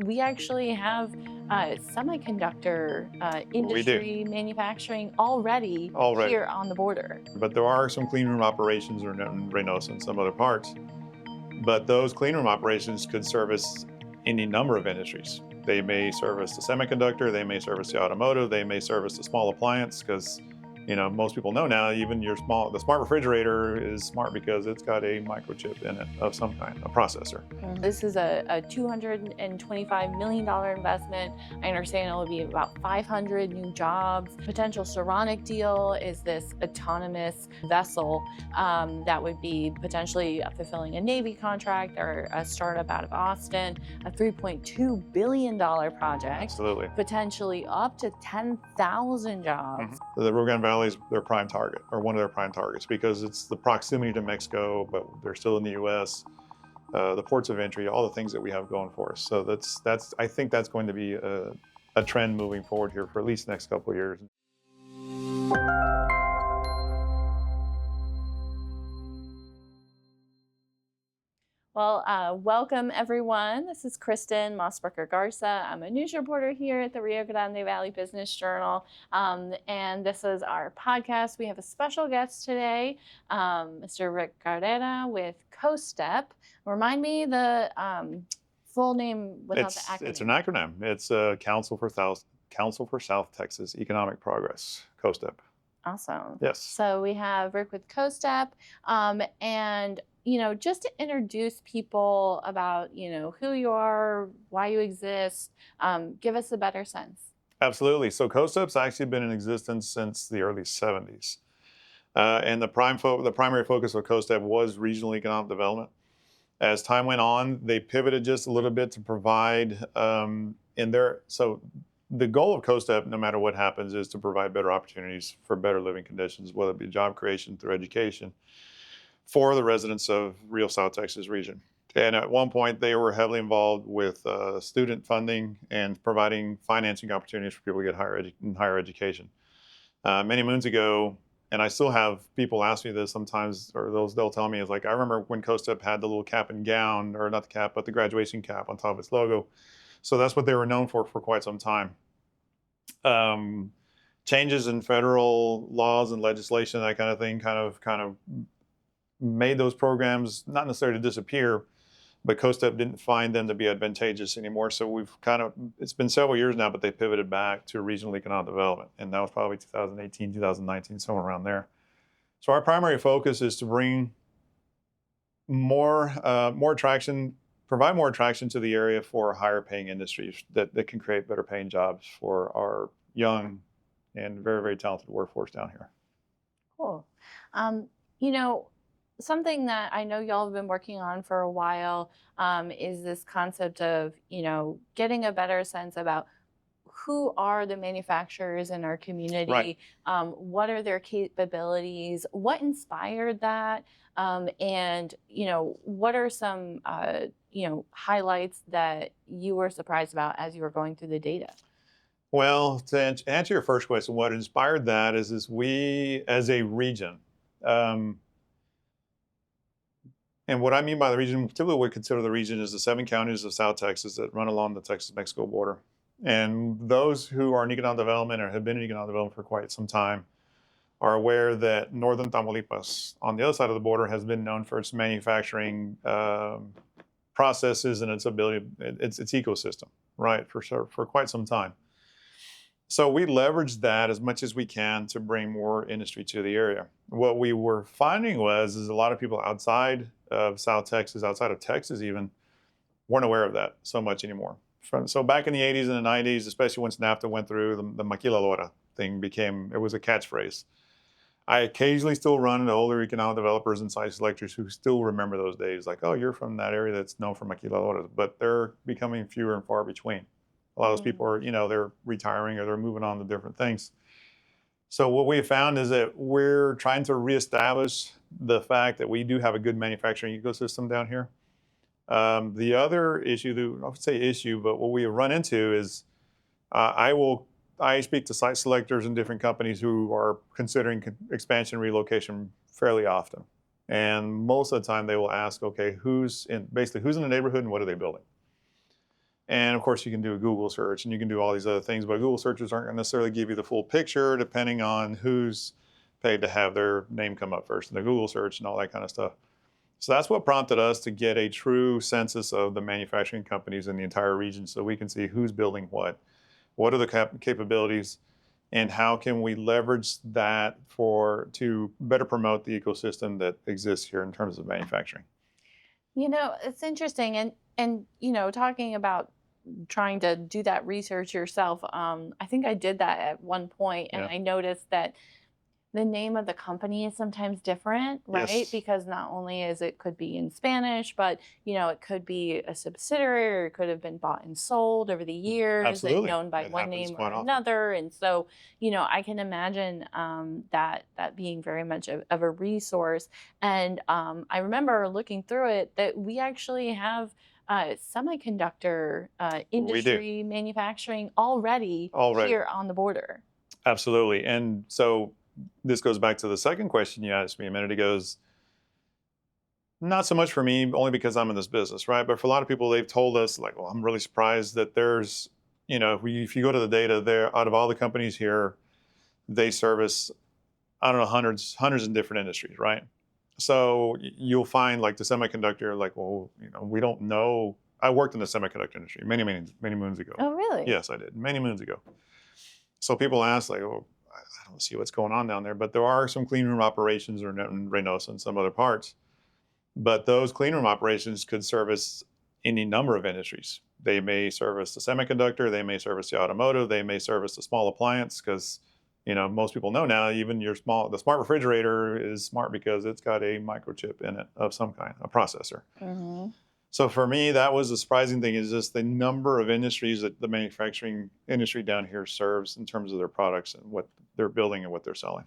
we actually have semiconductor We do industry manufacturing already already, here on the border. but there are some clean room operations in Reynosa and some other parts. But those clean room operations could service any number of industries. They may service the semiconductor, they may service the automotive, they may service the small appliance because most people know now even the smart refrigerator is smart because it's got a microchip in it of some kind, a processor. This is a $225 million investment. I understand it will be about 500 new jobs. Potential Saronic deal is this autonomous vessel that would be potentially fulfilling a Navy contract or a startup out of Austin, a $3.2 billion project. Absolutely. Potentially up to 10,000 jobs. The Rio Grande Valley is their prime target, or one of their prime targets, because it's the proximity to Mexico, but they're still in the U.S. The ports of entry, all the things that we have going for us. So I think that's going to be a trend moving forward here for at least the next couple of years. Well, welcome everyone. This is Kristen Mosbrucker-Garza. I'm a news reporter here at the Rio Grande Valley Business Journal, and this is our podcast. We have a special guest today, Mr. Rick Carrera with COSTEP. Remind me the full name without the acronym. It's an acronym. It's Council for South Texas Economic Progress, COSTEP. Awesome. Yes. So we have Rick with COSTEP, and just to introduce people about, who you are, why you exist, give us a better sense. Absolutely. So COSTEP's actually been in existence since the early 70s. And the primary focus of COSTEP was regional economic development. As time went on, they pivoted just a little bit to provide so the goal of COSTEP, no matter what happens, is to provide better opportunities for better living conditions, whether it be job creation through education, for the residents of Rio South Texas region. And at one point, they were heavily involved with student funding and providing financing opportunities for people to get higher education. Many moons ago, and I still have people ask me this sometimes, or they'll tell me, it's like, I remember when COSTEP had the little cap and gown, or not the cap, but the graduation cap on top of its logo. So that's what they were known for quite some time. Changes in federal laws and legislation, that kind of thing, kind of made those programs not necessarily disappear, but COSTEP didn't find them to be advantageous anymore. So it's been several years now, but they pivoted back to regional economic development. And that was probably 2018, 2019, somewhere around there. So our primary focus is to bring more attraction, provide more attraction to the area for higher paying industries that can create better paying jobs for our young and very, very talented workforce down here. Cool. Something that I know y'all have been working on for a while is this concept of, getting a better sense about who are the manufacturers in our community, Right. What are their capabilities, what inspired that, and, what are some, highlights that you were surprised about as you were going through the data? Well, to answer your first question, what inspired that is we, as a region, and what I mean by the region, typically what we consider the region is the 7 counties of South Texas that run along the Texas-Mexico border. And those who are in economic development or have been in economic development for quite some time are aware that northern Tamaulipas, on the other side of the border, has been known for its manufacturing processes and its ability, its ecosystem, right, for quite some time. So we leveraged that as much as we can to bring more industry to the area. What we were finding is a lot of people outside of South Texas, outside of Texas even, weren't aware of that so much anymore. So back in the 80s and the 90s, especially once NAFTA went through, the maquiladora thing it was a catchphrase. I occasionally still run into older economic developers and site selectors who still remember those days, like, oh, you're from that area that's known for maquiladoras, but they're becoming fewer and far between. A lot of those people are, they're retiring or they're moving on to different things. So what we have found is that we're trying to reestablish the fact that we do have a good manufacturing ecosystem down here. The other issue, I would say issue, but what we run into is I speak to site selectors in different companies who are considering expansion relocation fairly often. And most of the time they will ask, okay, who's in the neighborhood and what are they building? And of course, you can do a Google search and you can do all these other things, but Google searches aren't going to necessarily give you the full picture depending on who's paid to have their name come up first in the Google search and all that kind of stuff. So that's what prompted us to get a true census of the manufacturing companies in the entire region so we can see who's building what are the capabilities, and how can we leverage that to better promote the ecosystem that exists here in terms of manufacturing. It's interesting, and talking about trying to do that research yourself. I think I did that at one point, and Yeah. I noticed that the name of the company is sometimes different, right? Yes. Because not only is it could be in Spanish, but it could be a subsidiary, or it could have been bought and sold over the years and Absolutely. known by It one happens name or quite often. another. And so, I can imagine that being very much of a resource. And I remember looking through it that we actually have semiconductor We do industry manufacturing already already. here on the border. Absolutely. And so this goes back to the second question you asked me a minute ago. Is not so much for me, only because I'm in this business, right? But for a lot of people, they've told us, like, well, I'm really surprised that there's, if you go to the data there, out of all the companies here, they service, I don't know, hundreds of different industries, right? So you'll find like the semiconductor, like, well, we don't know. I worked in the semiconductor industry many moons ago. Oh, really? Yes, I did many moons ago. So people ask, like, oh, I don't see what's going on down there, but there are some clean room operations in Reynosa and some other parts. But those clean room operations could service any number of industries. They may service the semiconductor, they may service the automotive, they may service the small appliance, because most people know now even the smart refrigerator is smart because it's got a microchip in it of some kind, a processor. Hmm. So for me, that was the surprising thing, is just the number of industries that the manufacturing industry down here serves in terms of their products and what they're building and what they're selling.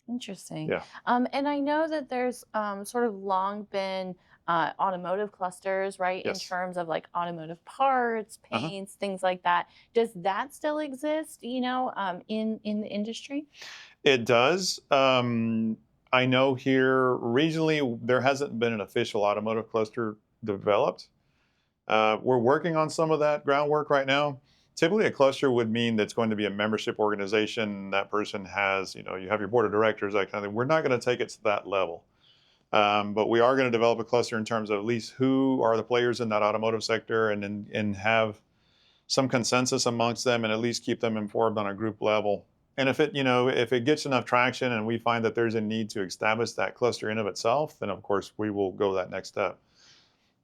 Interesting. Yeah. And I know that there's sort of long been automotive clusters, right? In Yes. terms of like automotive parts, Uh-huh. paints, things like that. Does that still exist, in the industry? It does. I know here regionally there hasn't been an official automotive cluster developed. We're working on some of that groundwork right now. Typically, a cluster would mean that's going to be a membership organization. That person has, you have your board of directors, that kind of thing. We're not going to take it to that level. But we are going to develop a cluster in terms of at least who are the players in that automotive sector, and have some consensus amongst them, and at least keep them informed on a group level. And if it gets enough traction and we find that there's a need to establish that cluster in of itself, then of course we will go that next step.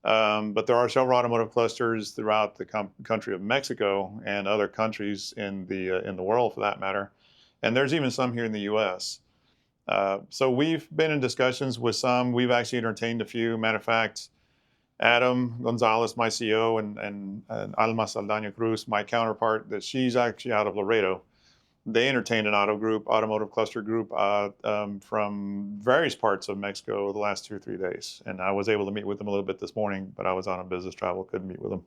But there are several automotive clusters throughout the country of Mexico and other countries in the world, for that matter. And there's even some here in the U.S. So we've been in discussions with some. We've actually entertained a few. Matter of fact, Adam Gonzalez, my CEO, and Alma Saldaña Cruz, my counterpart, that she's actually out of Laredo. They entertained an automotive cluster group from various parts of Mexico the last 2 or 3 days. And I was able to meet with them a little bit this morning, but I was on a business travel, couldn't meet with them.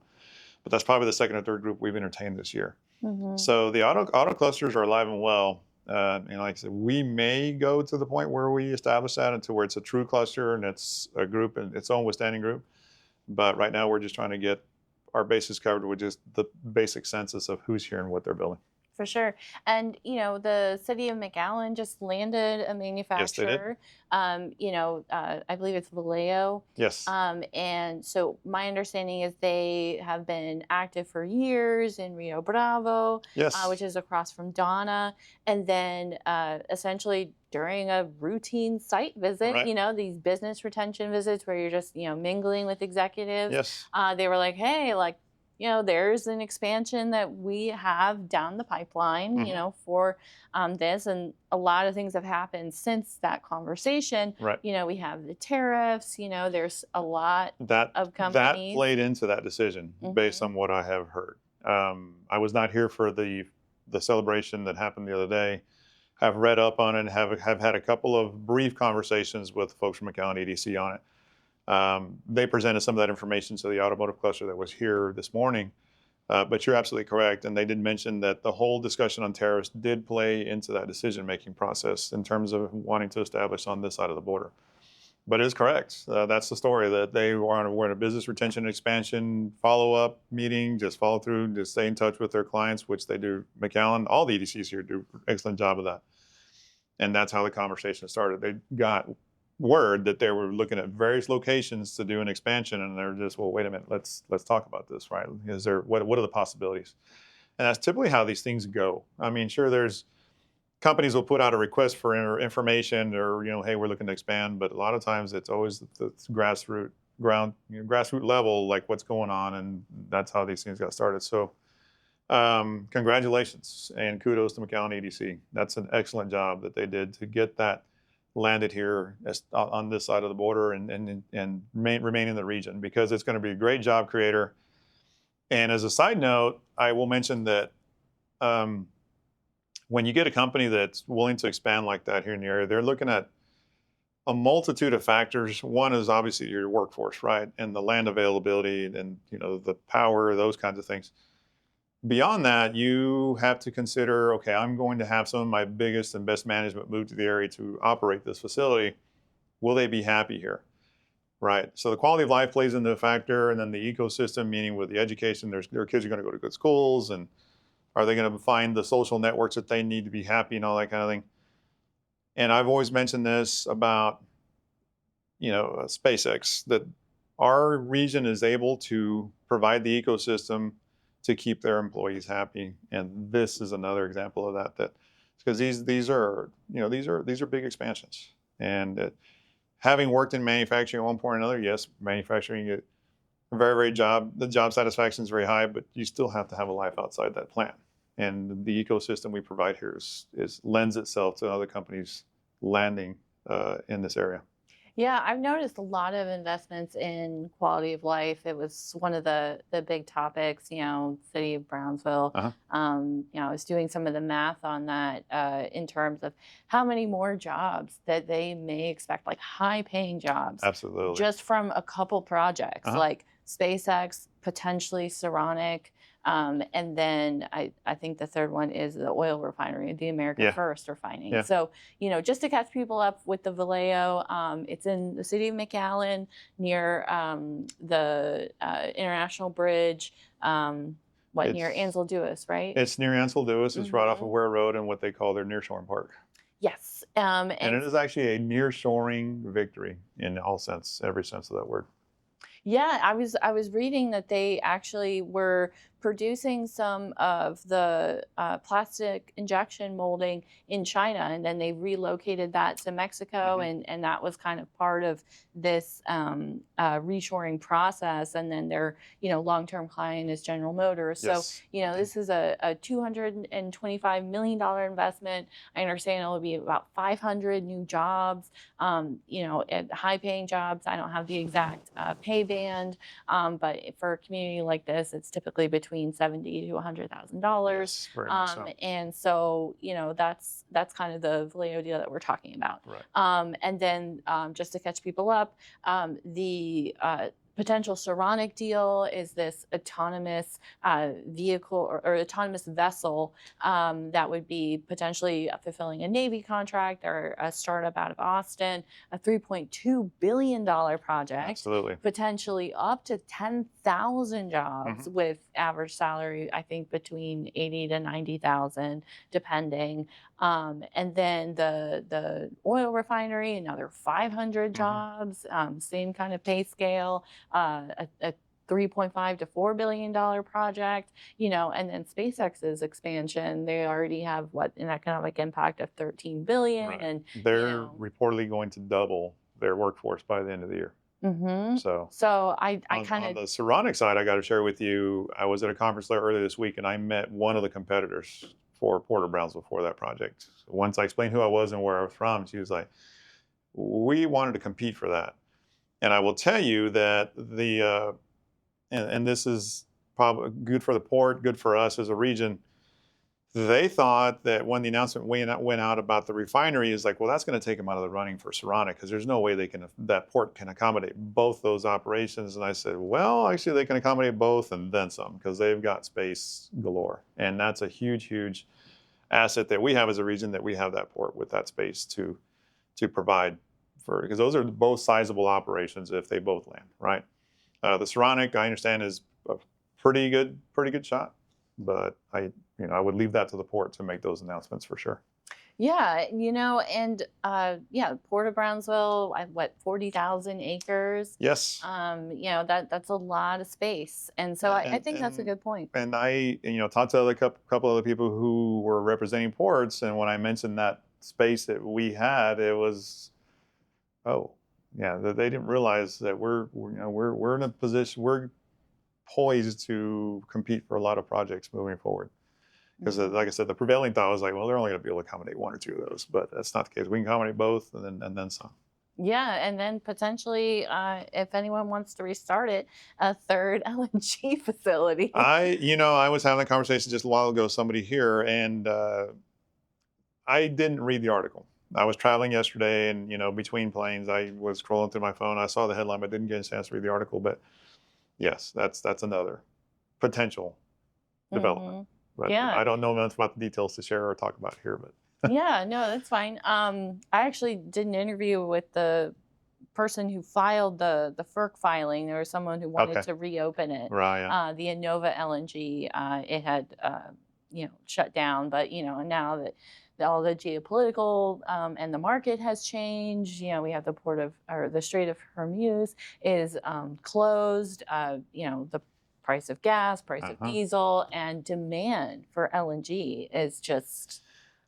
But that's probably the second or third group we've entertained this year. Hmm. So the auto clusters are alive and well. And like I said, we may go to the point where we establish that into where it's a true cluster and it's a group and its own withstanding group. But right now we're just trying to get our bases covered with just the basic census of who's here and what they're building. For sure. And, the city of McAllen just landed a Yes, they did. manufacturer. I believe it's Vallejo. Yes. And so my understanding is they have been active for years in Rio Bravo, Yes. which is across from Donna. And then essentially during a routine site visit, Right. these business retention visits where you're just, mingling with executives, Yes. they were like, hey, like, there's an expansion that we have down the pipeline, Mhm. for this. And a lot of things have happened since that conversation. Right. We have the tariffs, there's a lot That of that companies. played into that decision based Mhm. on what I have heard. I was not here for the celebration that happened the other day. Have read up on it and have had a couple of brief conversations with folks from McAllen EDC on it. They presented some of that information to the automotive cluster that was here this morning. But you're absolutely correct. And they did mention that the whole discussion on tariffs did play into that decision-making process in terms of wanting to establish on this side of the border. But it's correct. That's the story, that they were in a business retention and expansion follow-up meeting, just follow through, just stay in touch with their clients, which they do. McAllen, all the EDCs here do an excellent job of that. And that's how the conversation started. They got word that they were looking at various locations to do an expansion, and they're just, well, wait a minute, let's talk about this, right? Is there what are the possibilities? And that's typically how these things go. I mean, sure, there's companies will put out a request for information, or hey, we're looking to expand, but a lot of times it's always the grassroots level, like what's going on, and that's how these things got started. So congratulations and kudos to McAllen EDC. That's an excellent job that they did to get that landed here on this side of the border, and remain in the region, because it's going to be a great job creator. And as a side note, I will mention that when you get a company that's willing to expand like that here in the area, they're looking at a multitude of factors. One is obviously your workforce, right? And the land availability, and the power, those kinds of things. Beyond that, you have to consider, okay, I'm going to have some of my biggest and best management move to the area to operate this facility. Will they be happy here? Right. So the quality of life plays into a factor, and then the ecosystem, meaning with the education, their kids are going to go to good schools, and are they going to find the social networks that they need to be happy and all that kind of thing? And I've always mentioned this about, SpaceX, that our region is able to provide the ecosystem to keep their employees happy, and this is another example of that. That because these are big expansions, and having worked in manufacturing at one point or another, yes, manufacturing, the job satisfaction is very high, but you still have to have a life outside that plant. And the ecosystem we provide here lends itself to other companies landing in this area. Yeah, I've noticed a lot of investments in quality of life. It was one of the big topics, city of Brownsville. Uh-huh. I was doing some of the math on that in terms of how many more jobs that they may expect, like high-paying jobs, Absolutely. just from a couple projects, Uh-huh. like SpaceX, potentially Saronic. And then I think the third one is the oil refinery, the America First refining. Yeah. So, just to catch people up with the Vallejo, it's in the city of McAllen, near the International Bridge, near Ansel Dewis, right? It's near Ansel Dewis. It's right off of Mhm. Ware Road and what they call their nearshoring park. Yes. And it is actually a nearshoring victory in every sense of that word. Yeah, I was reading that they actually were producing some of the plastic injection molding in China, and then they relocated that to Mexico, and that was kind of part of this reshoring process. And then their long-term client is General Motors. Yes. So this is a $225 million investment. I understand it will be about 500 new jobs, at high-paying jobs. I don't have the exact pay band, but for a community like this, it's typically between $70,000 to $100,000. Yes, very much so. And so that's kind of the Vallejo deal that we're talking about. Right. And then just to catch people up, the potential Saronic deal is this autonomous vehicle or autonomous vessel that would be potentially fulfilling a Navy contract, or a startup out of Austin, a $3.2 billion project. Absolutely. Potentially up to 10,000 jobs with average salary, I think, between 80 to 90,000, depending. And then the oil refinery, another 500 jobs, same kind of pay scale, a $3.5 to $4 billion project, and then SpaceX's expansion, they already have an economic impact of $13 billion. Right. And they're reportedly going to double their workforce by the end of the year. So I kind on of the Saronic side, I got to share with you, I was at a conference there earlier this week, and I met one of the competitors for Porter Brownsville for that project. Once I explained who I was and where I was from, she was like, we wanted to compete for that. And I will tell you that and this is probably good for the port, good for us as a region. They thought that when the announcement went out about the refinery, is like, well, that's going to take them out of the running for Saronic, because there's no way that port can accommodate both those operations. And I said, well, actually, they can accommodate both and then some, because they've got space galore. And that's a huge, huge asset that we have as a region, that we have that port with that space to provide because those are both sizable operations if they both land, right? The Saronic, I understand, is a pretty good shot, but I would leave that to the port to make those announcements for sure. Yeah, and yeah, Port of Brownsville, 40,000 acres. Yes. That's a lot of space, and so I think that's a good point. And I talked to couple other people who were representing ports, and when I mentioned that space that we had, it was, oh yeah, they didn't realize that we're in a position, we're poised to compete for a lot of projects moving forward. Because like I said, the prevailing thought was like, well, they're only going to be able to accommodate one or two of those, but that's not the case. We can accommodate both, and then some. Yeah, and then potentially, if anyone wants to restart it, a third LNG facility. I was having a conversation just a while ago with somebody here, and I didn't read the article. I was traveling yesterday, and between planes, I was scrolling through my phone. I saw the headline, but didn't get a chance to read the article. But yes, that's another potential development. But Yeah. I don't know enough about the details to share or talk about here. But Yeah, no, that's fine. I actually did an interview with the person who filed the FERC filing. There was someone who wanted to reopen it. Right. Yeah. The Innova LNG, it had shut down, but now that all the geopolitical and the market has changed, we have the Strait of Hormuz is closed. The price of gas, price of diesel, and demand for LNG is just.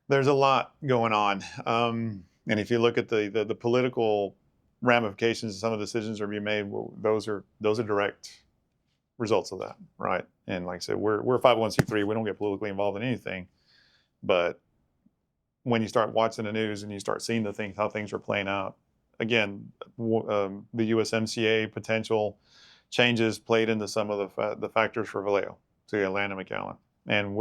There's a lot going on, and if you look at the political ramifications, some of the decisions are being made. Well, those are direct results of that, right? And like I said, we're a 501c3. We don't get politically involved in anything, but when you start watching the news and you start seeing how things are playing out, again, the USMCA potential changes played into some of the factors for Vallejo to Atlanta McAllen, and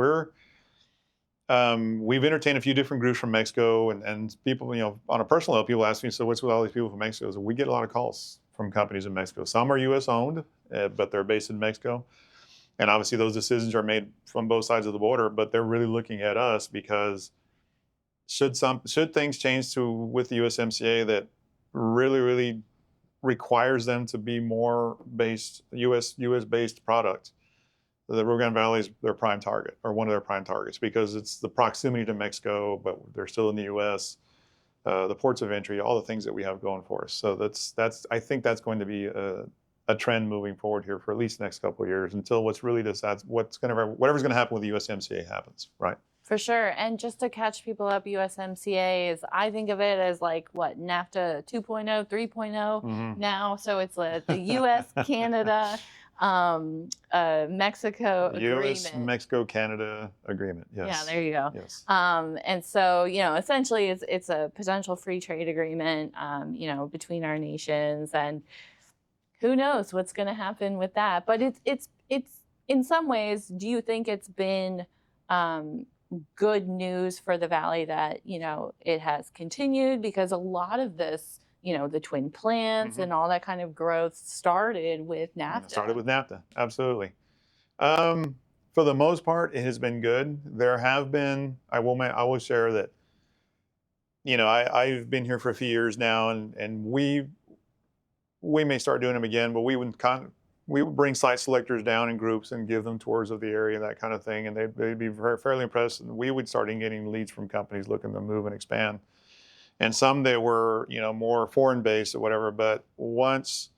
we've entertained a few different groups from Mexico, and people, on a personal level, people ask me, so what's with all these people from Mexico? So we get a lot of calls from companies in Mexico. Some are U.S. owned, but they're based in Mexico, and obviously those decisions are made from both sides of the border. But they're really looking at us because should things change with the USMCA that really requires them to be more U.S. based product, the Rio Grande Valley is their prime target, or one of their prime targets, because it's the proximity to Mexico, but they're still in the U.S. The ports of entry, all the things that we have going for us. So I think that's going to be a trend moving forward here for at least the next couple of years, until whatever's going to happen with the USMCA happens, right? For sure. And just to catch people up, USMCA is, I think of it as like what, NAFTA 2.0, 3.0 now. So it's the U.S. Canada Mexico agreement. U.S.-Mexico Canada agreement. Yes. Yeah, there you go. Yes. And so essentially it's a potential free trade agreement between our nations, and who knows what's going to happen with that. But it's in some ways, do you think it's been good news for the Valley that it has continued? Because a lot of this, the twin plants and all that kind of growth started with NAFTA. Absolutely. For the most part, it has been good. There have been, I will share that, I've been here for a few years now, and we may start doing them again, but we would bring site selectors down in groups and give them tours of the area, that kind of thing, and they'd be fairly impressed. And we would start getting leads from companies looking to move and expand. And some that were, more foreign-based or whatever. But once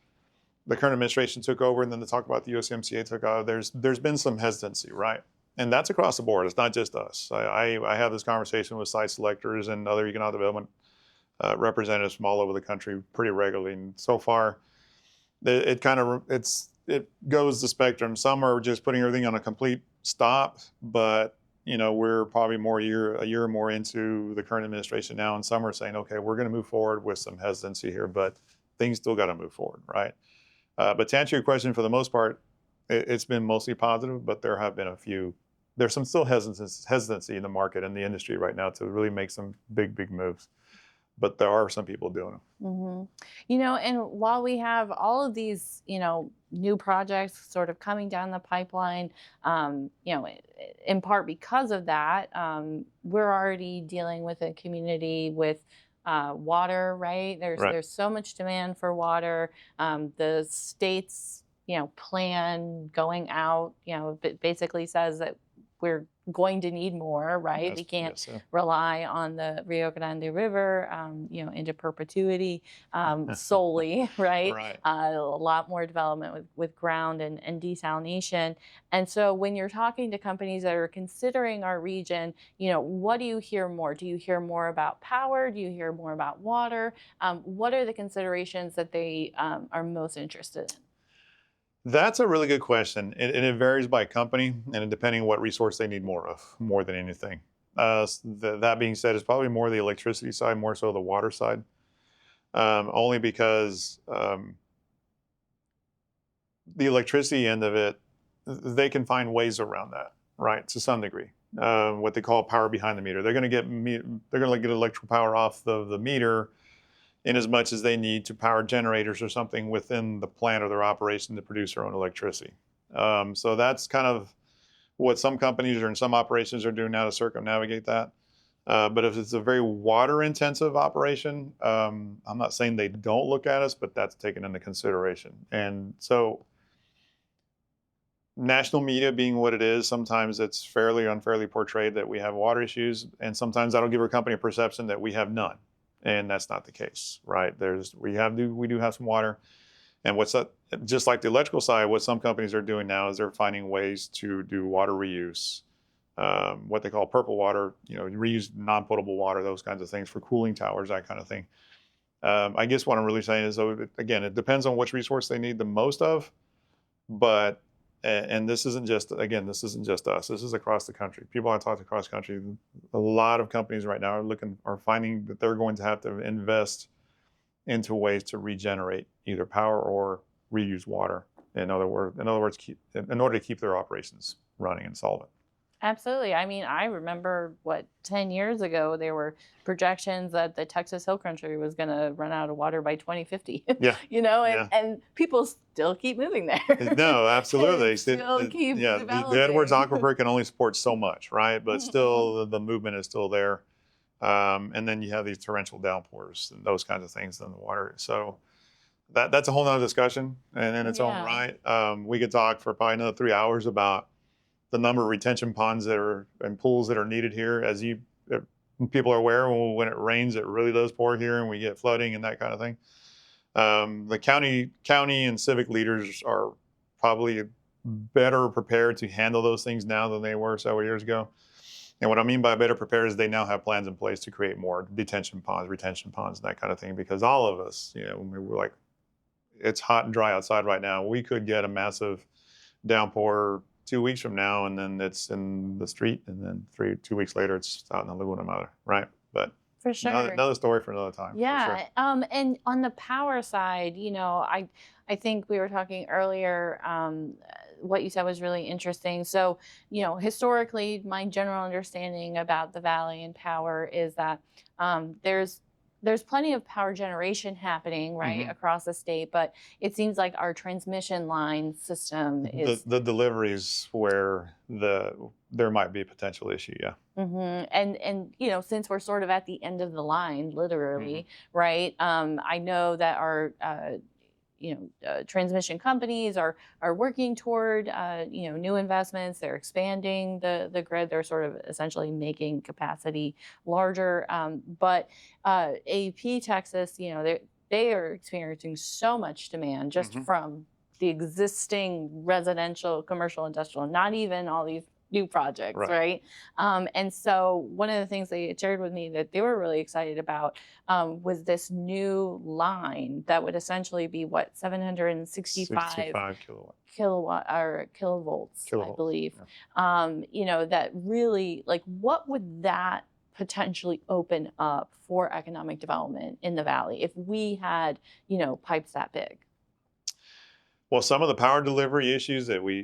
the current administration took over, and then the talk about the USMCA took off, there's been some hesitancy, right? And that's across the board. It's not just us. I have this conversation with site selectors and other economic development representatives from all over the country pretty regularly. And so far, it goes the spectrum. Some are just putting everything on a complete stop, but we're probably a year or more into the current administration now, and some are saying, okay, we're going to move forward with some hesitancy here, but things still got to move forward, right? But to answer your question, for the most part, it's been mostly positive, but there have been there's some still hesitancy in the market and the industry right now to really make some big moves. But there are some people doing them. And while we have all of these, new projects sort of coming down the pipeline, in part because of that, we're already dealing with a community with water, right? Right. There's so much demand for water. The state's plan going out basically says that we're going to need more, right? We can't Yes, sir. rely on the Rio Grande River, into perpetuity solely, right? Right. A lot more development with ground and desalination. And so when you're talking to companies that are considering our region, what do you hear more? Do you hear more about power? Do you hear more about water? What are the considerations that they are most interested in? That's a really good question, and it varies by company and depending what resource they need more of, more than anything. That being said, it's probably more the electricity side, more so the water side, only because the electricity end of it, they can find ways around that, right, to some degree. What they call power behind the meter. They're going to get electrical power off the meter in as much as they need to power generators or something within the plant or their operation to produce their own electricity. So that's kind of what some companies or in some operations are doing now to circumnavigate that. But if it's a very water intensive operation, I'm not saying they don't look at us, but that's taken into consideration. And so national media being what it is, sometimes it's fairly unfairly portrayed that we have water issues, and sometimes that'll give our company a perception that we have none, and that's not the case, right? We do have some water, and what's that? Just like the electrical side, what some companies are doing now is they're finding ways to do water reuse, what they call purple water, reuse non-potable water, those kinds of things for cooling towers, that kind of thing. I guess what I'm really saying is, though, again, it depends on which resource they need the most of, but and this isn't just us. This is across the country. People I talk to across the country, a lot of companies right now are finding that they're going to have to invest into ways to regenerate either power or reuse water. In other words, in order to keep their operations running and solvent. Absolutely. I mean, I remember 10 years ago, there were projections that the Texas Hill Country was going to run out of water by 2050, Yeah, yeah. and people still keep moving there. No, absolutely. Still keep Yeah, the Edwards developing. Aquifer can only support so much, right? But Mhm. still, the movement is still there. And then you have these torrential downpours and those kinds of things in the water. So that's a whole nother discussion and in its own Yeah. right. We could talk for probably another 3 hours about the number of retention ponds and pools that are needed here. Uh, People are aware, when it rains, it really does pour here, and we get flooding and that kind of thing. The county and civic leaders are probably better prepared to handle those things now than they were several years ago. And what I mean by better prepared is they now have plans in place to create more detention ponds, retention ponds, and that kind of thing. Because all of us, when we're like, it's hot and dry outside right now. We could get a massive downpour 2 weeks from now, and then it's in the street, and then 2 weeks later, it's out in the Laguna Mother, right? But For sure. another story for another time, for sure. Yeah. And on the power side, I think we were talking earlier. What you said was really interesting. So, historically, my general understanding about the valley and power is that there's plenty of power generation happening right Hmm. across the state, but it seems like our transmission line system is. The deliveries where there might be a potential issue, yeah. And since we're sort of at the end of the line, Hmm. literally, right? I know that our transmission companies are working toward new investments. They're expanding the grid. They're sort of essentially making capacity larger. But AP Texas, they are experiencing so much demand just Hmm. from the existing residential, commercial, industrial, not even all these new projects, Right. right? And so one of the things they shared with me that they were really excited about was this new line that would essentially be 765 65 kilowatt kilowatt or kilovolts, I kilovolts. believe. Yeah. That really, like, what would that potentially open up for economic development in the valley if we had, pipes that big? Well, some of the power delivery issues that we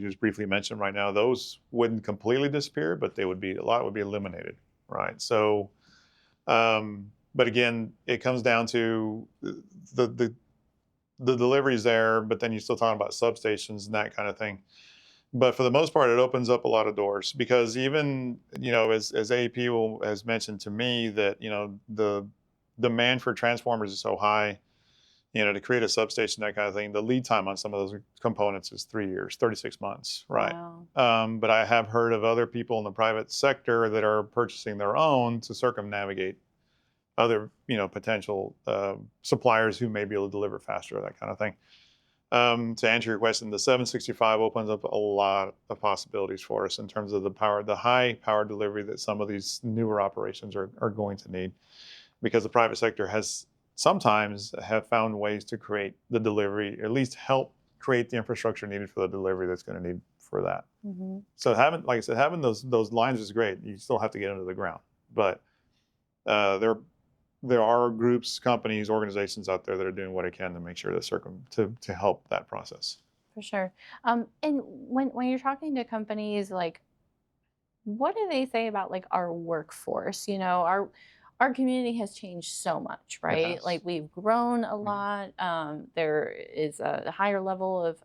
just briefly mentioned right now, those wouldn't completely disappear, but a lot would be eliminated, right? So, but again, it comes down to the the deliveries there, but then you're still talking about substations and that kind of thing. But for the most part, it opens up a lot of doors because even as AEP has mentioned to me that demand for transformers is so high, to create a substation, that kind of thing, the lead time on some of those components is 3 years, 36 months, right? Wow. But I have heard of other people in the private sector that are purchasing their own to circumnavigate other, potential suppliers who may be able to deliver faster, that kind of thing. To answer your question, the 765 opens up a lot of possibilities for us in terms of the high power delivery that some of these newer operations are going to need, because the private sector has sometimes have found ways to create the delivery, or at least help create the infrastructure needed for the delivery that's going to need for that. Hmm. So like I said, having those lines is great. You still have to get into the ground, but there are groups, companies, organizations out there that are doing what they can to make sure to help that process. For sure. And when you're talking to companies, like, what do they say about like our workforce? Our community has changed so much, It right? has. Like, we've grown a Mhm. lot. There is a higher level of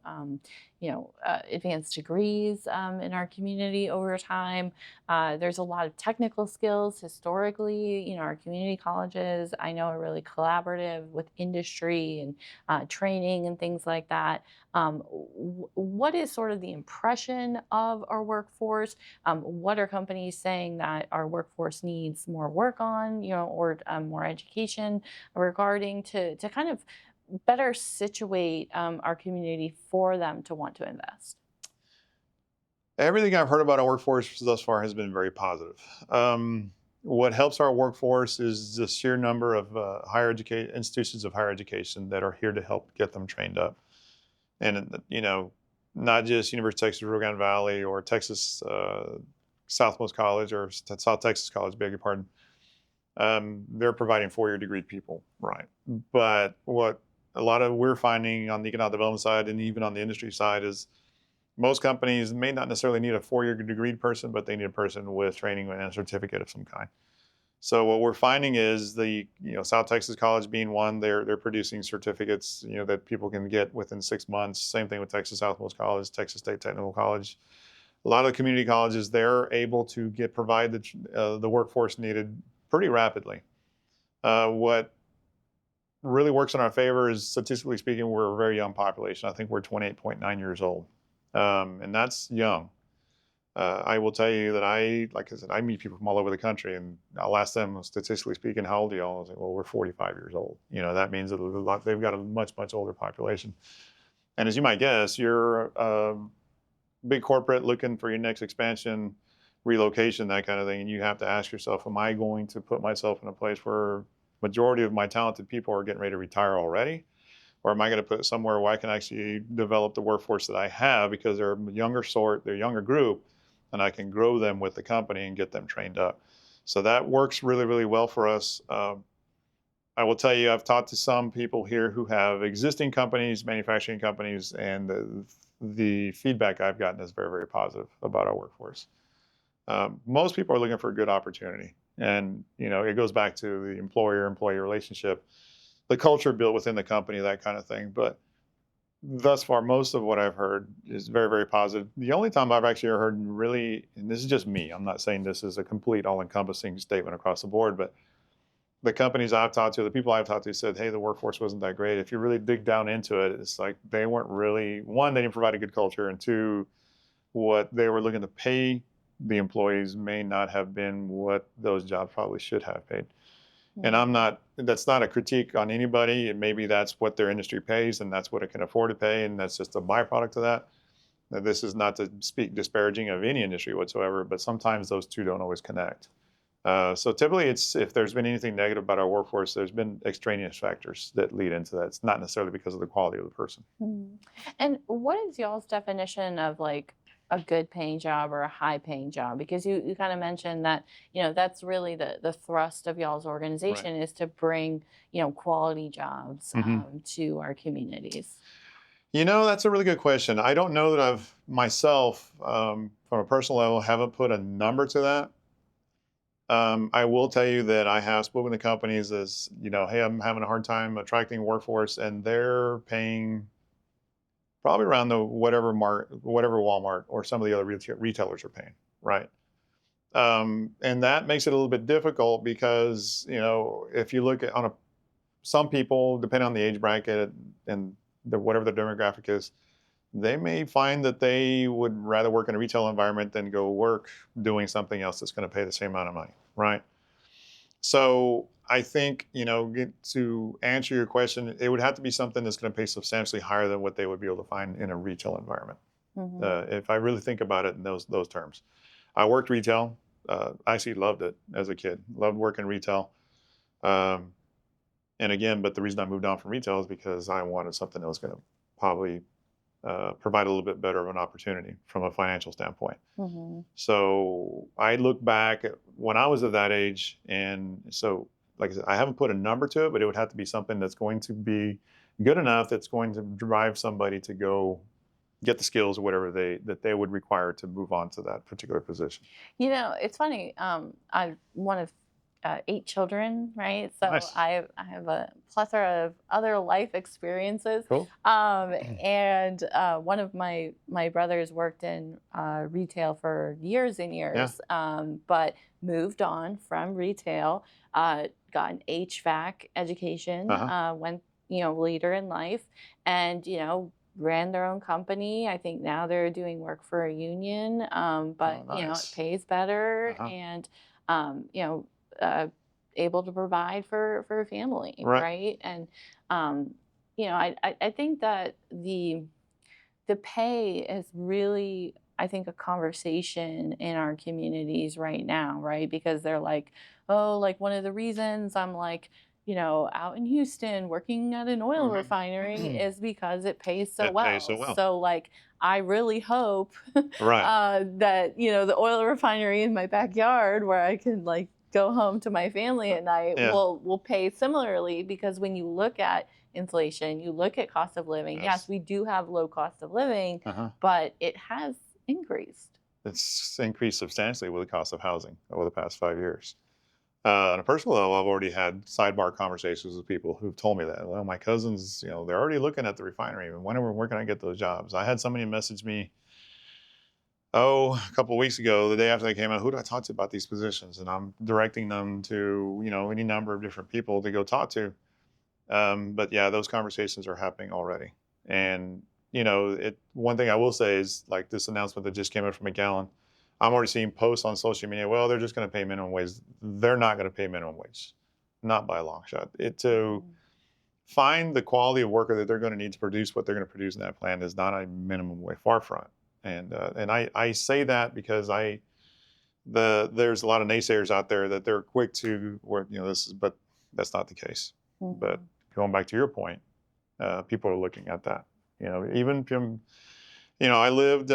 advanced degrees in our community over time. There's a lot of technical skills historically. Our community colleges, I know, are really collaborative with industry and training and things like that. What is sort of the impression of our workforce? What are companies saying that our workforce needs more work on, or more education regarding, to kind of better situate our community for them to want to invest? Everything I've heard about our workforce thus far has been very positive. What helps our workforce is the sheer number of institutions of higher education that are here to help get them trained up. And, not just University of Texas, Rio Grande Valley, or Texas Southmost College, or South Texas College, beg your pardon. They're providing 4-year degree people, right? But what a lot of we're finding on the economic development side, and even on the industry side, is most companies may not necessarily need a 4-year degree person, but they need a person with training and a certificate of some kind. So what we're finding is South Texas College being one, they're producing certificates, that people can get within 6 months. Same thing with Texas Southmost College, Texas State Technical College. A lot of the community colleges, they're able to provide the workforce needed pretty rapidly. What really works in our favor is, statistically speaking, we're a very young population. I think we're 28.9 years old, and that's young. I will tell you that like I said, I meet people from all over the country, and I'll ask them, statistically speaking, how old are you all? I was like, well, we're 45 years old. That means that they've got a much, much older population. And as you might guess, you're a big corporate looking for your next expansion, relocation, that kind of thing. And you have to ask yourself, am I going to put myself in a place where majority of my talented people are getting ready to retire already? Or am I going to put it somewhere where I can actually develop the workforce that I have, because they're a they're a younger group, and I can grow them with the company and get them trained up. So that works really, really well for us. I will tell you, I've talked to some people here who have existing companies, manufacturing companies, and the feedback I've gotten is very, very positive about our workforce. Most people are looking for a good opportunity. And, it goes back to the employer-employee relationship, the culture built within the company, that kind of thing. But thus far, most of what I've heard is very, very positive. The only time I've actually heard really, and this is just me, I'm not saying this is a complete all-encompassing statement across the board, but the companies I've talked to, the people I've talked to said, hey, the workforce wasn't that great. If you really dig down into it, it's like they weren't really, one, they didn't provide a good culture, and two, what they were looking to pay the employees may not have been what those jobs probably should have paid. And that's not a critique on anybody. And maybe that's what their industry pays, and that's what it can afford to pay. And that's just a byproduct of that. Now, this is not to speak disparaging of any industry whatsoever, but sometimes those two don't always connect. So typically, if there's been anything negative about our workforce, there's been extraneous factors that lead into that. It's not necessarily because of the quality of the person. Mhm. And what is y'all's definition of like a good paying job or a high paying job? Because you kind of mentioned that, that's really the thrust of y'all's Right. organization, is to bring, quality jobs Hmm. to our communities. That's a really good question. I don't know that I've myself, from a personal level, haven't put a number to that. I will tell you that I have spoken to companies as, hey, I'm having a hard time attracting workforce, and they're paying probably around the whatever Walmart or some of the other retailers are paying, right? And that makes it a little bit difficult because, if you look at some people, depending on the age bracket and whatever the demographic is, they may find that they would rather work in a retail environment than go work doing something else that's going to pay the same amount of money, right? So I think, to answer your question, it would have to be something that's going to pay substantially higher than what they would be able to find in a retail environment. Hmm. If I really think about it in those terms, I worked retail. I actually loved it as a kid. Loved working retail. Um, and again, but the reason I moved on from retail is because I wanted something that was going to probably provide a little bit better of an opportunity from a financial standpoint. Hmm. So I look back at when I was of that age, and so like I said, I haven't put a number to it, but it would have to be something that's going to be good enough that's going to drive somebody to go get the skills or whatever they would require to move on to that particular position. It's funny. I'm one of 8 children, right? So Nice. I have a plethora of other life experiences. Cool. And one of my brothers worked in retail for years and Yeah. years, but moved on from retail, got an HVAC education, Uh-huh. went later in life, and ran their own company. I think now they're doing work for a union, Oh, but it nice. pays better, Uh-huh. and um, you know, uh, able to provide for a family, Right. right? And um, I think that the pay is really, I think, a conversation in our communities right now, right? Because they're like, oh, like one of the reasons I'm like, out in Houston working at an oil refinery Mhm. is because it pays so It pays well. so well. So, like, I really hope Right. that, the oil refinery in my backyard where I can, like, go home to my family at night Yeah. will pay similarly, because when you look at inflation, you look at cost of living. Yes, Yes. we do have low cost of living, Uh-huh. but it has increased. It's increased substantially with the cost of housing over the past 5 years. On a personal level, I've already had sidebar conversations with people who've told me that. Well, my cousins, they're already looking at the refinery. And where can I get those jobs? I had somebody message me, a couple of weeks ago, the day after they came out, who do I talk to about these positions? And I'm directing them to, any number of different people to go talk to. But yeah, those conversations are happening already. And, one thing I will say is like this announcement that just came out from McAllen. I'm already seeing posts on social media. Well, they're just going to pay minimum wage. They're not going to pay minimum wage, not by a long shot. To Mhm. find the quality of worker that they're going to need to produce what they're going to produce in that plant is not a minimum wage, far from it. And I say that because there's a lot of naysayers out there that they're quick to where this is, but that's not the case. But Mhm. going back to your point, people are looking at that. Even from, I lived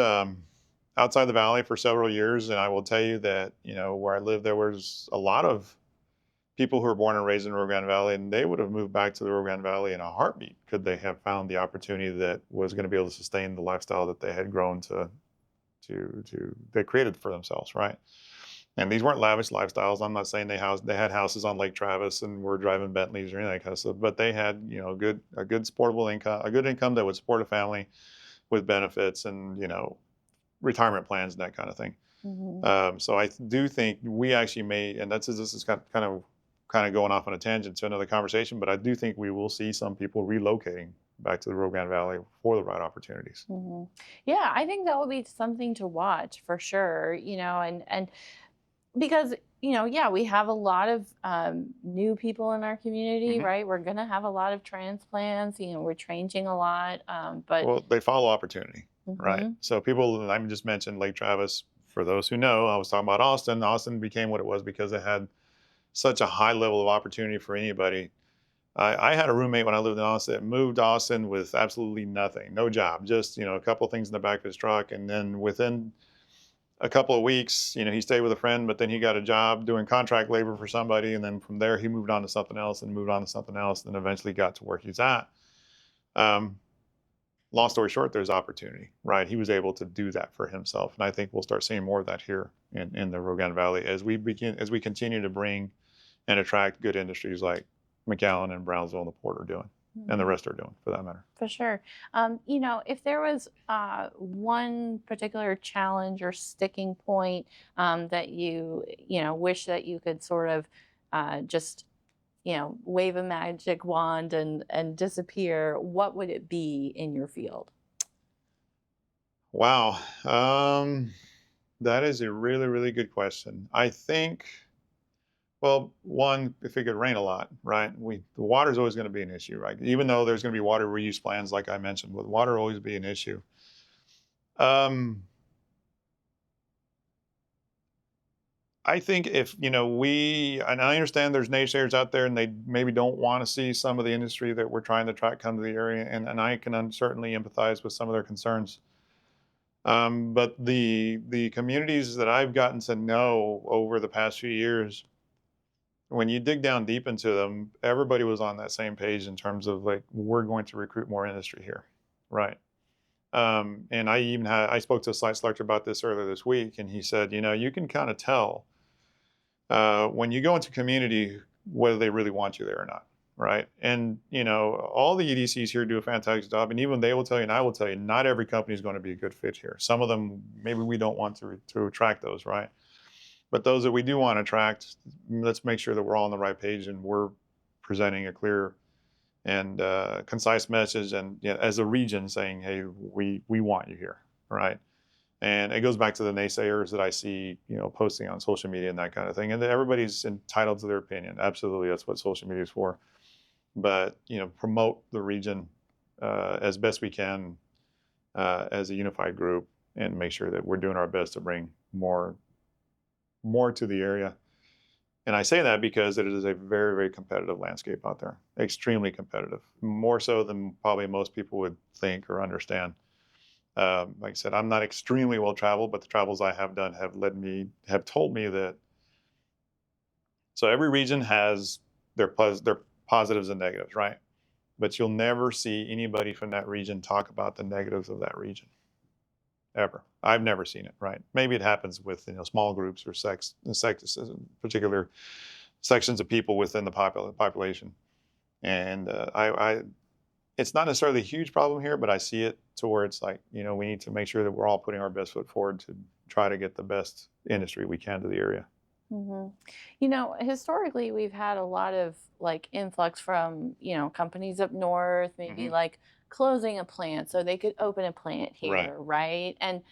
outside the valley for several years, and I will tell you that where I lived, there was a lot of people who were born and raised in the Rio Grande Valley, and they would have moved back to the Rio Grande Valley in a heartbeat could they have found the opportunity that was going to be able to sustain the lifestyle that they had grown to they created for themselves, right? And these weren't lavish lifestyles. I'm not saying they had houses on Lake Travis and were driving Bentleys or anything that kind of stuff, but they had a good supportable income, a good income that would support a family with benefits and retirement plans and that kind of thing. Mhm. So I do think we actually may, and this is kind of going off on a tangent to another conversation, but I do think we will see some people relocating back to the Rio Grande Valley for the right opportunities. Mhm. Yeah, I think that would be something to watch for sure, and because yeah, we have a lot of new people in our community, Hmm. right? We're gonna have a lot of transplants. We're changing a lot, but Well, they follow opportunity, right? mhm, So people, I just mentioned Lake Travis. For those who know, I was talking about Austin. Austin became what it was because it had such a high level of opportunity for anybody. I had a roommate when I lived in Austin that moved to Austin with absolutely nothing, no job, just a couple of things in the back of his truck, and then within a couple of weeks, he stayed with a friend, but then he got a job doing contract labor for somebody, and then from there he moved on to something else and moved on to something else, and then eventually got to where he's at. Um, Long story short, there's opportunity, right? He was able to do that for himself, and I think we'll start seeing more of that here in the Rio Grande Valley as we continue to bring and attract good industries like McAllen and Brownsville and the Port are doing. and the rest are doing, for that matter. For sure. If there was one particular challenge or sticking point that wish that you could sort of just, wave a magic wand and disappear, what would it be in your field? Wow. That is a really, really good question. I think, well, one, if it could rain a lot, right? The water is always going to be an issue, right? Even though there's going to be water reuse plans, like I mentioned, but water will always be an issue. Um, I think if, and I understand there's naysayers out there and they maybe don't want to see some of the industry that we're trying to track come to the area. And I can certainly empathize with some of their concerns. But the communities that I've gotten to know over the past few years, when you dig down deep into them, everybody was on that same page in terms of like, we're going to recruit more industry here. Right. And I spoke to a site selector about this earlier this week, and he said, you can kind of tell when you go into community whether they really want you there or not, right? And all the EDCs here do a fantastic job, and even they will tell you, and I will tell you, not every company is going to be a good fit here. Some of them, maybe we don't want to attract those, right? But those that we do want to attract, let's make sure that we're all on the right page and we're presenting a clear and concise message, and as a region saying, hey, we want you here, right? And it goes back to the naysayers that I see, posting on social media and that kind of thing. And everybody's entitled to their opinion. Absolutely, that's what social media is for. But promote the region as best we can as a unified group, and make sure that we're doing our best to bring more to the area. And I say that because it is a very, very competitive landscape out there. Extremely competitive, more so than probably most people would think or understand. Like I said, I'm not extremely well traveled, but the travels I have done have told me that. So every region has their positives and negatives, right? But you'll never see anybody from that region talk about the negatives of that region, ever. I've never seen it, right? Maybe it happens with small groups or particular sections of people within the population. And it's not necessarily a huge problem here, but I see it to where it's like, we need to make sure that we're all putting our best foot forward to try to get the best industry we can to the area. hmm Historically, we've had a lot of like influx from, companies up north, maybe Mhm. like closing a plant so they could open a plant Right. here, right? And,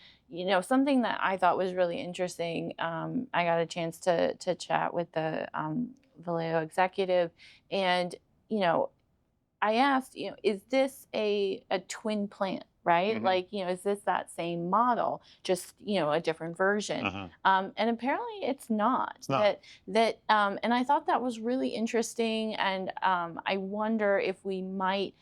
something that I thought was really interesting, I got a chance to chat with the Vallejo executive, and, you know, I asked, is this a twin plant, right? Mhm. Like, is this that same model, just, a different version? Uh-huh. And apparently it's not. It's not. And I thought that was really interesting. And I wonder if we might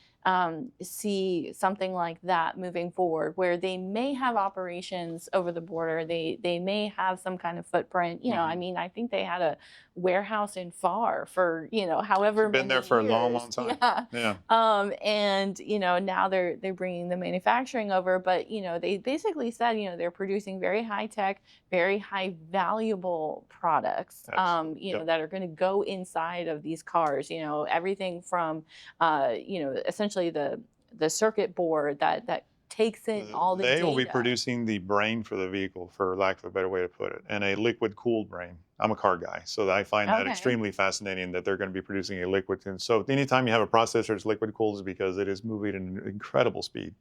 see something like that moving forward, where they may have operations over the border. They may have some kind of footprint. I Mhm. mean, I think they had a warehouse in Far for however Been many there for a long, years. long time. Yeah. Yeah. And now they're bringing the manufacturing over, but they basically said they're producing very high tech, very high valuable products, Absolutely. Yep. that are going to go inside of these cars. Everything from essentially the circuit board that takes in all the They will be data. producing the brain for the vehicle, for lack of a better way to put it, and a liquid cooled brain. I'm a car guy, so I find that Okay. extremely fascinating that they're going to be producing a liquid. And so anytime you have a processor that's liquid cooled is because it is moving at an incredible speed.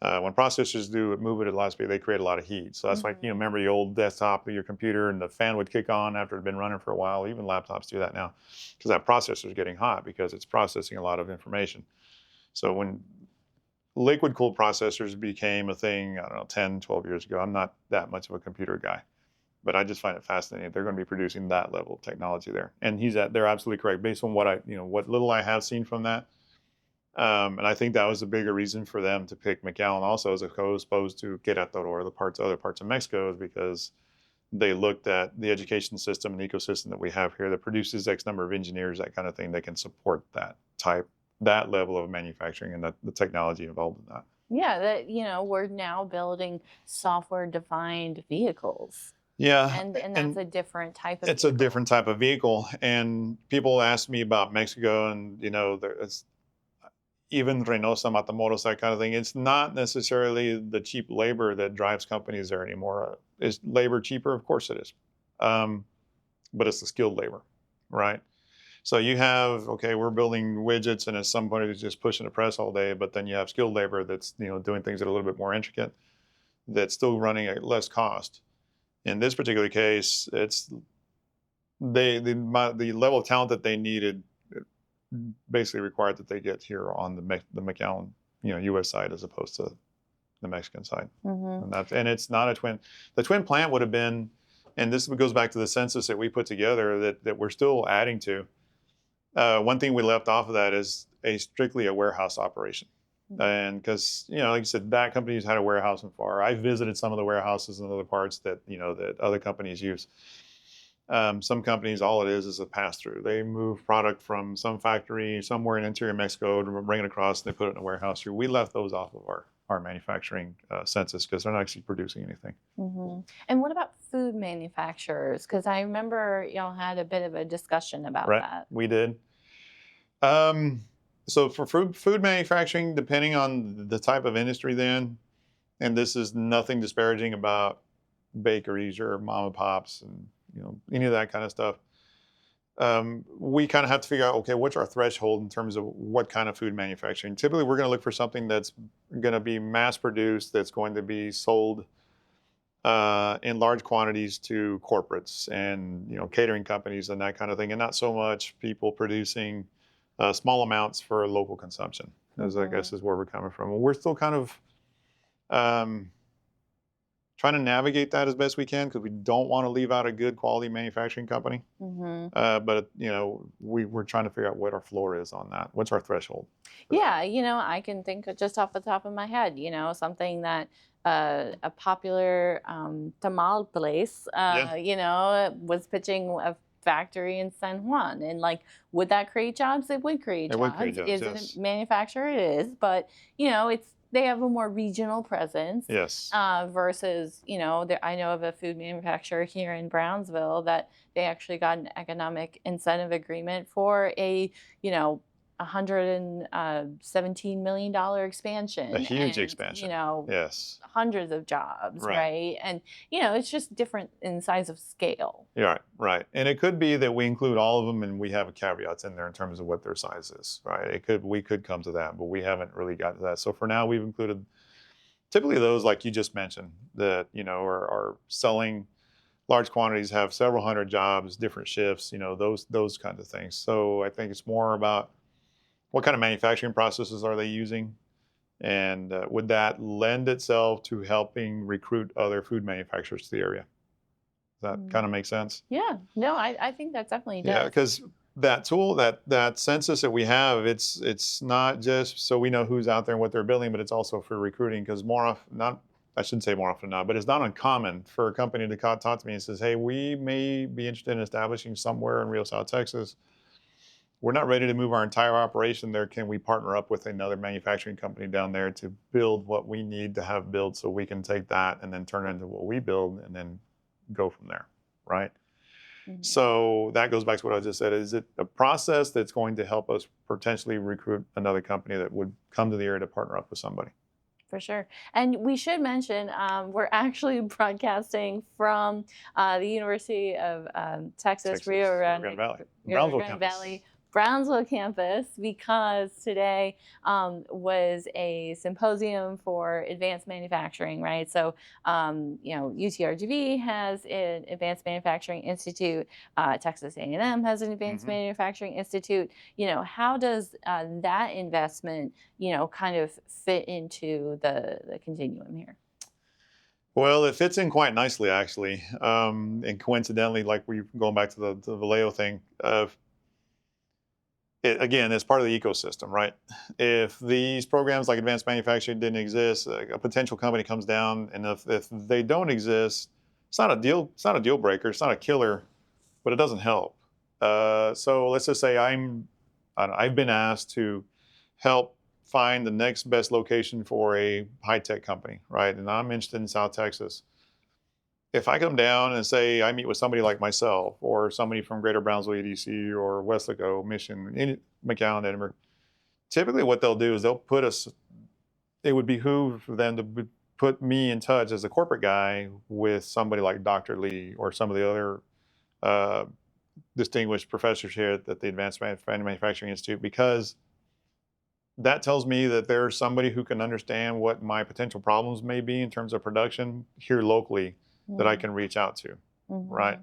When processors move it at a lot of speed, they create a lot of heat. So that's like, Mhm. remember your old desktop of your computer and the fan would kick on after it had been running for a while. Even laptops do that now because that processor is getting hot because it's processing a lot of information. So when liquid cooled processors became a thing, I don't know, 10, 12 years ago. I'm not that much of a computer guy, but I just find it fascinating. They're going to be producing that level of technology there. And they're absolutely correct based on what little I have seen from that. And I think that was a bigger reason for them to pick McAllen also as opposed to Querétaro or other parts of Mexico, is because they looked at the education system and ecosystem that we have here that produces X number of engineers, that kind of thing, that can support that level of manufacturing and the technology involved in that. Yeah, that we're now building software defined vehicles, Yeah, and that's and a different type of it's a vehicle. different type of vehicle. And people ask me about Mexico, and even Reynosa, Matamoros, that kind of thing. It's not necessarily the cheap labor that drives companies there anymore. Is labor cheaper? Of course it is. But it's the skilled labor, right? So you have, okay, we're building widgets and it's somebody who's just pushing a press all day, but then you have skilled labor that's, doing things that are a little bit more intricate, that's still running at less cost. In this particular case, it's the level of talent that they needed basically required that they get here on the McAllen, U.S. side as opposed to the Mexican side. And it's not a twin. The twin plant would have been, and this goes back to the census that we put together that we're still adding to. One thing we left off of that is strictly a warehouse operation. And because, like you said, that company's had a warehouse in FAR. I visited some of the warehouses in other parts that, that other companies use. Some companies, all it is a pass-through. They move product from some factory somewhere in interior Mexico to bring it across, and they put it in a warehouse here. We left those off of our manufacturing census because they're not actually producing anything. And what about food manufacturers? Because I remember y'all had a bit of a discussion about that. We did. So for food manufacturing, depending on the type of industry then, and this is nothing disparaging about bakeries or mom and pops and any of that kind of stuff, we kind of have to figure out, okay, what's our threshold in terms of what kind of food manufacturing? Typically, we're going to look for something that's going to be mass produced, that's going to be sold in large quantities to corporates and catering companies and that kind of thing, and not so much people producing small amounts for local consumption, as I guess is where we're coming from. We're still kind of trying to navigate that as best we can because we don't want to leave out a good quality manufacturing company. But we're trying to figure out what our floor is on that. What's our threshold? Yeah, I can think of just off the top of my head, something that a popular tamal place, was pitching a factory in San Juan, and would that create jobs? It would create jobs. Would create jobs. Is yes. it a manufacturer? It is, but they have a more regional presence. Yes. Versus, I know of a food manufacturer here in Brownsville that they actually got an economic incentive agreement for a, $117 million expansion. A huge expansion. Yes. Hundreds of jobs, right? And, it's just different in size of scale. Yeah, right. And it could be that we include all of them and we have caveats in there in terms of what their size is, right? We could come to that, but we haven't really got to that. So for now, we've included typically those like you just mentioned that, are selling large quantities, have several hundred jobs, different shifts, those kinds of things. So I think it's more about what kind of manufacturing processes are they using? And would that lend itself to helping recruit other food manufacturers to the area? Does that kind of make sense? Yeah, no, I think that definitely does. Yeah, because that tool, that census that we have, it's not just so we know who's out there and what they're building, but it's also for recruiting. Because I shouldn't say more often than not, but it's not uncommon for a company to talk to me and says, hey, we may be interested in establishing somewhere in Rio, South Texas. We're not ready to move our entire operation there. Can we partner up with another manufacturing company down there to build what we need to have built so we can take that and then turn it into what we build and then go from there, right? So that goes back to what I just said. Is it a process that's going to help us potentially recruit another company that would come to the area to partner up with somebody? For sure. And we should mention, we're actually broadcasting from the University of Texas, Rio Grande Valley. Brownsville campus, because today was a symposium for advanced manufacturing, right? So, UTRGV has an advanced manufacturing institute. Texas A&M has an advanced manufacturing institute. How does that investment, kind of fit into the continuum here? Well, it fits in quite nicely, actually. And coincidentally, like we're going back to the Vallejo thing, again, it's part of the ecosystem, right? If these programs like advanced manufacturing didn't exist, a potential company comes down, and if they don't exist, it's not a deal breaker, it's not a killer, but it doesn't help. So let's just say I've been asked to help find the next best location for a high-tech company, right? And I'm interested in South Texas. If I come down and say I meet with somebody like myself or somebody from Greater Brownsville, EDC, or Weslaco, Mission, McAllen, Edinburgh, typically what they'll do is they'll put us, it would behoove them to put me in touch as a corporate guy with somebody like Dr. Lee or some of the other uh, distinguished professors here at the Advanced Manufacturing Institute, because that tells me that there's somebody who can understand what my potential problems may be in terms of production here locally that I can reach out to, right?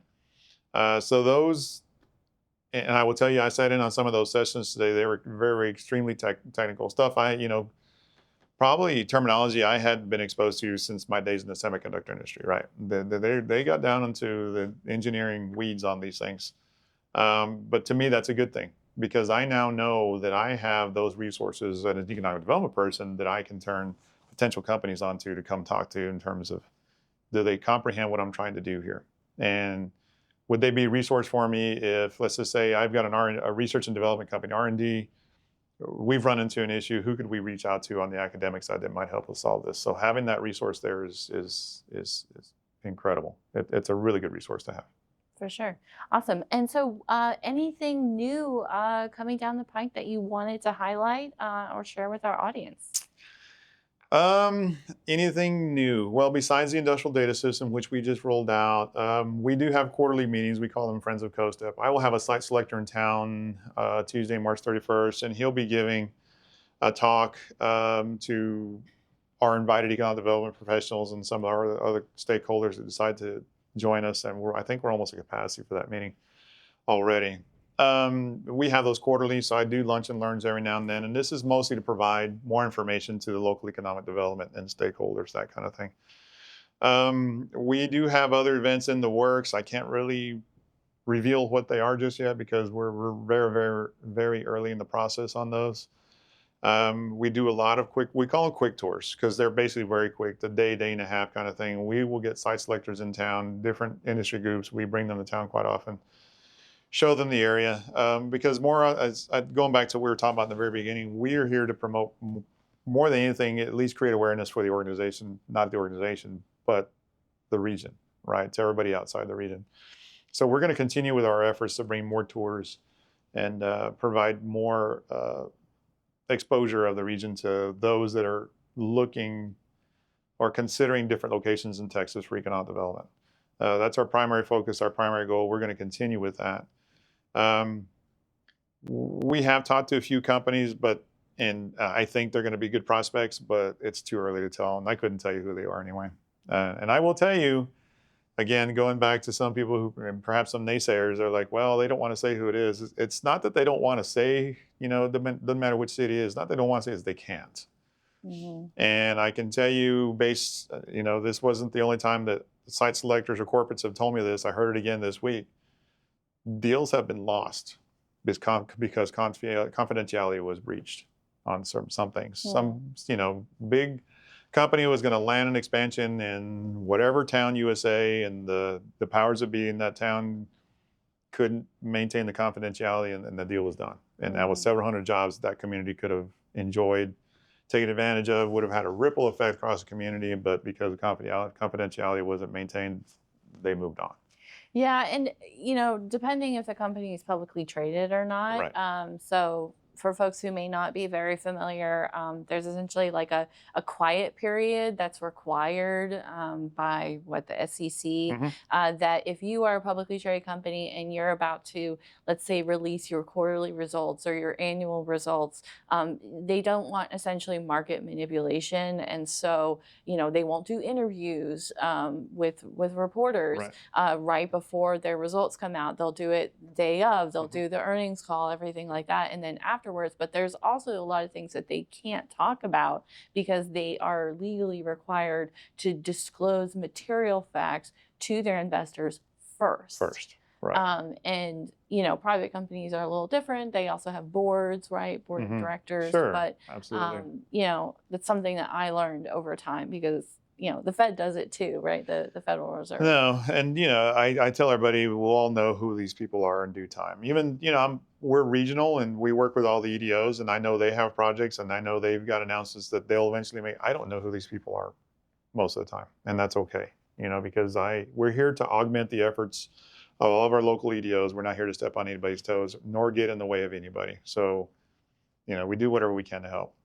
So those, and I will tell you, I sat in on some of those sessions today. They were very extremely technical stuff. Probably terminology I hadn't been exposed to since my days in the semiconductor industry, right? They got down into the engineering weeds on these things. But to me, that's a good thing, because I now know that I have those resources as an economic development person that I can turn potential companies onto to come talk to in terms of, do they comprehend what I'm trying to do here? And would they be a resource for me if, let's just say, I've got a research and development company, R&D, we've run into an issue, who could we reach out to on the academic side that might help us solve this? So having that resource there is incredible. It's a really good resource to have. For sure. Awesome. And so anything new coming down the pike that you wanted to highlight or share with our audience? Anything new? Well, besides the industrial data system, which we just rolled out, we do have quarterly meetings. We call them Friends of COSTEP. I will have a site selector in town Tuesday, March 31st, and he'll be giving a talk to our invited economic development professionals and some of our other stakeholders that decide to join us. And I think we're almost at capacity for that meeting already. We have those quarterly, so I do lunch and learns every now and then, and this is mostly to provide more information to the local economic development and stakeholders, that kind of thing. We do have other events in the works. I can't really reveal what they are just yet because we're very, very, very early in the process on those. We do a lot of we call them quick tours, because they're basically very quick, the day and a half kind of thing. We will get site selectors in town, different industry groups. We bring them to town quite often, show them the area, because going back to what we were talking about in the very beginning, we are here to promote, more than anything, at least create awareness for the organization, not the organization, but the region, right? To everybody outside the region. So we're going to continue with our efforts to bring more tours and provide more exposure of the region to those that are looking or considering different locations in Texas for economic development. That's our primary focus, our primary goal. We're going to continue with that. We have talked to a few companies, and I think they're going to be good prospects, but it's too early to tell, and I couldn't tell you who they are anyway. And I will tell you, again, going back to some people who, and perhaps some naysayers, are like, well, they don't want to say who it is. It's not that they don't want to say, doesn't matter which city it is. Not that they don't want to say, is they can't. And I can tell you, this wasn't the only time that site selectors or corporates have told me this. I heard it again this week. Deals have been lost because confidentiality was breached on some things. Some big company was going to land an expansion in whatever town USA, and the powers that be in that town couldn't maintain the confidentiality, and the deal was done. And that was several hundred jobs that community could have enjoyed, taken advantage of, would have had a ripple effect across the community, but because the confidentiality wasn't maintained, they moved on. Yeah, and depending if the company is publicly traded or not. Right. So for folks who may not be very familiar, there's essentially like a quiet period that's required by the SEC, that if you are a publicly traded company and you're about to, let's say, release your quarterly results or your annual results, they don't want essentially market manipulation, and so they won't do interviews with reporters right before their results come out. They'll do it day of. They'll do the earnings call, everything like that, and then afterwards. But there's also a lot of things that they can't talk about because they are legally required to disclose material facts to their investors first. Right. And private companies are a little different. They also have boards, right? Board of directors. Sure. But absolutely. That's something that I learned over time because the Fed does it too, right? The Federal Reserve. No, and I tell everybody we'll all know who these people are in due time. Even we're regional and we work with all the EDOs, and I know they have projects, and I know they've got announcements that they'll eventually make. I don't know who these people are most of the time, and that's okay, because we're here to augment the efforts of all of our local EDOs. We're not here to step on anybody's toes nor get in the way of anybody. So we do whatever we can to help.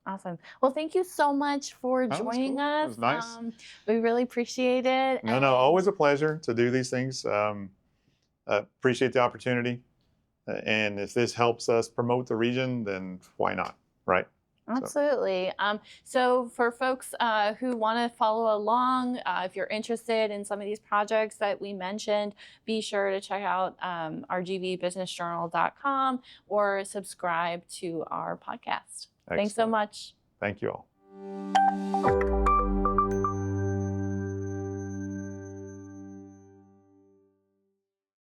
Awesome. Well, thank you so much for That was joining cool. It us. was nice. We really appreciate it. No, always a pleasure to do these things. Appreciate the opportunity. And if this helps us promote the region, then why not, right? Absolutely. So for folks who want to follow along, if you're interested in some of these projects that we mentioned, be sure to check out RGVBusinessJournal.com or subscribe to our podcast. Thanks so Excellent. much. Thank you all.